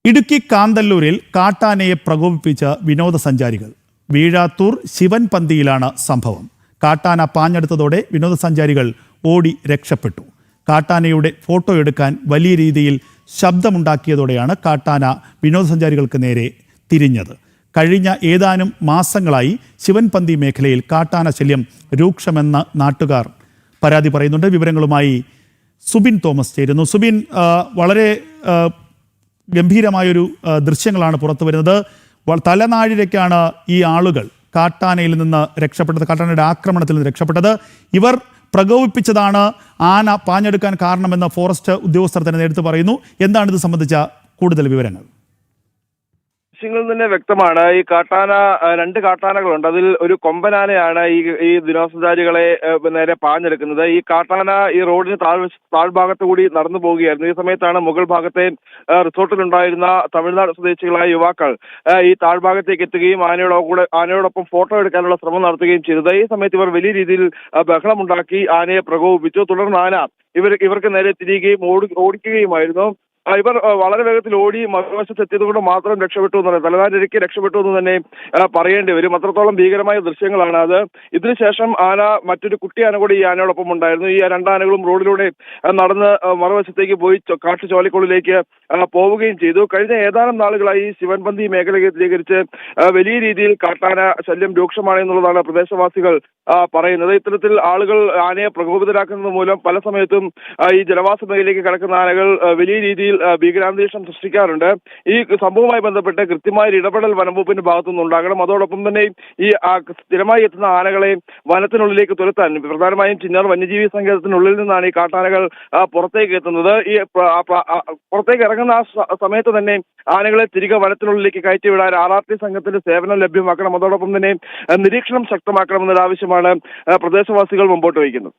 ഇടുക്കി കാന്തല്ലൂരിൽ കാട്ടാനയെ പ്രകോപിപ്പിച്ച വിനോദസഞ്ചാരികൾ. വീഴാത്തൂർ ശിവൻ പന്തിയിലാണ് സംഭവം. കാട്ടാന പാഞ്ഞെടുത്തതോടെ വിനോദസഞ്ചാരികൾ ഓടി രക്ഷപ്പെട്ടു. കാട്ടാനയുടെ ഫോട്ടോ എടുക്കാൻ വലിയ രീതിയിൽ ശബ്ദമുണ്ടാക്കിയതോടെയാണ് കാട്ടാന വിനോദസഞ്ചാരികൾക്ക് നേരെ തിരിഞ്ഞത്. കഴിഞ്ഞ ഏതാനും മാസങ്ങളായി ശിവൻപന്തി മേഖലയിൽ കാട്ടാന ശല്യം രൂക്ഷമെന്ന് നാട്ടുകാർ പരാതി പറയുന്നുണ്ട്. വിവരങ്ങളുമായി സുബിൻ തോമസ് ചേരുന്നു. സുബിൻ, വളരെ ഗംഭീരമായൊരു ദൃശ്യങ്ങളാണ് പുറത്തു വരുന്നത്. തലനാഴിലേക്കാണ് ഈ ആളുകൾ കാട്ടാനയിൽ നിന്ന് രക്ഷപ്പെട്ടത്, കാട്ടാനയുടെ ആക്രമണത്തിൽ നിന്ന് രക്ഷപ്പെട്ടത്. ഇവർ പ്രകോപിപ്പിച്ചതാണ് ആന പാഞ്ഞെടുക്കാൻ കാരണമെന്ന് ഫോറസ്റ്റ് ഉദ്യോഗസ്ഥർ തന്നെ നേരിട്ട് പറയുന്നു. എന്താണ് ഇത് സംബന്ധിച്ച കൂടുതൽ വിവരങ്ങൾ? ദൃശ്യങ്ങളിൽ തന്നെ വ്യക്തമാണ്. ഈ കാട്ടാന, രണ്ട് കാട്ടാനകളുണ്ട്. അതിൽ ഒരു കൊമ്പനാനയാണ് ഈ വിനോദസഞ്ചാരികളെ നേരെ പാഞ്ഞെടുക്കുന്നത്. ഈ കാട്ടാന ഈ റോഡിന് താഴ്ഭാഗത്ത് കൂടി നടന്നു പോവുകയായിരുന്നു. ഈ സമയത്താണ് മുകൾ ഭാഗത്തെ റിസോർട്ടിലുണ്ടായിരുന്ന തമിഴ്നാട് സ്വദേശികളായ യുവാക്കൾ ഈ താഴ്ഭാഗത്തേക്ക് എത്തുകയും ആനയോടൊപ്പം ഫോട്ടോ എടുക്കാനുള്ള ശ്രമം നടത്തുകയും ചെയ്തത്. ഈ സമയത്ത് ഇവർ വലിയ രീതിയിൽ ബഹളമുണ്ടാക്കി ആനയെ പ്രകോപിപ്പിച്ചു. തുടർന്ന് ആന ഇവർക്ക് നേരെ തിരിയുകയും ഓടിക്കുകയുമായിരുന്നു. ഇവർ വളരെ വേഗത്തിൽ ഓടി മറുവശത്ത് എത്തിയതുകൊണ്ട് മാത്രം രക്ഷപ്പെട്ടു എന്ന് പറയാം. തലനാരിഴയ്ക്ക് രക്ഷപ്പെട്ടു എന്ന് തന്നെ പറയേണ്ടി വരും. അത്രത്തോളം ഭീകരമായ ദൃശ്യങ്ങളാണ് അത്. ഇതിനുശേഷം ആന, മറ്റൊരു കുട്ടി ആന കൂടി ഈ ആനയോടൊപ്പം ഉണ്ടായിരുന്നു. ഈ രണ്ടാനകളും റോഡിലൂടെ നടന്ന് മറുവശത്തേക്ക് പോയി കാട്ടുചോലക്കുള്ളിലേക്ക് പോവുകയും ചെയ്തു. കഴിഞ്ഞ ഏതാനും നാളുകളായി ശിവൻപന്തി മേഖല കേന്ദ്രീകരിച്ച് വലിയ രീതിയിൽ കാട്ടാന ശല്യം രൂക്ഷമാണ് എന്നുള്ളതാണ് പ്രദേശവാസികൾ പറയുന്നത്. ഇത്തരത്തിൽ ആളുകൾ ആനയെ പ്രകോപിതരാക്കുന്നത് മൂലം പല സമയത്തും ഈ ജനവാസ മേഖലയിലേക്ക് കടക്കുന്ന ആനകൾ വലിയ രീതിയിൽ ഭീകരാന്തരീക്ഷം സൃഷ്ടിക്കാറുണ്ട്. ഈ സംഭവവുമായി ബന്ധപ്പെട്ട് കൃത്യമായ ഇടപെടൽ വനംവകുപ്പിന്റെ ഭാഗത്തുനിന്ന് ഉണ്ടാകണം. അതോടൊപ്പം തന്നെ ഈ സ്ഥിരമായി എത്തുന്ന ആനകളെ വനത്തിനുള്ളിലേക്ക് തുരത്താൻ, പ്രധാനമായും ചിന്നാർ വന്യജീവി സങ്കേതത്തിനുള്ളിൽ നിന്നാണ് ഈ കാട്ടാനകൾ പുറത്തേക്ക് എത്തുന്നത്. ഈ പുറത്തേക്ക് ഇറങ്ങുന്ന ആ സമയത്ത് തന്നെ ആനകളെ തിരികെ വനത്തിനുള്ളിലേക്ക് കയറ്റിവിടാൻ RRT സംഘത്തിന്റെ സേവനം ലഭ്യമാക്കണം. അതോടൊപ്പം തന്നെ നിരീക്ഷണം ശക്തമാക്കണമെന്നൊരു ആവശ്യമാണ് പ്രദേശവാസികൾ മുമ്പോട്ട് വയ്ക്കുന്നത്.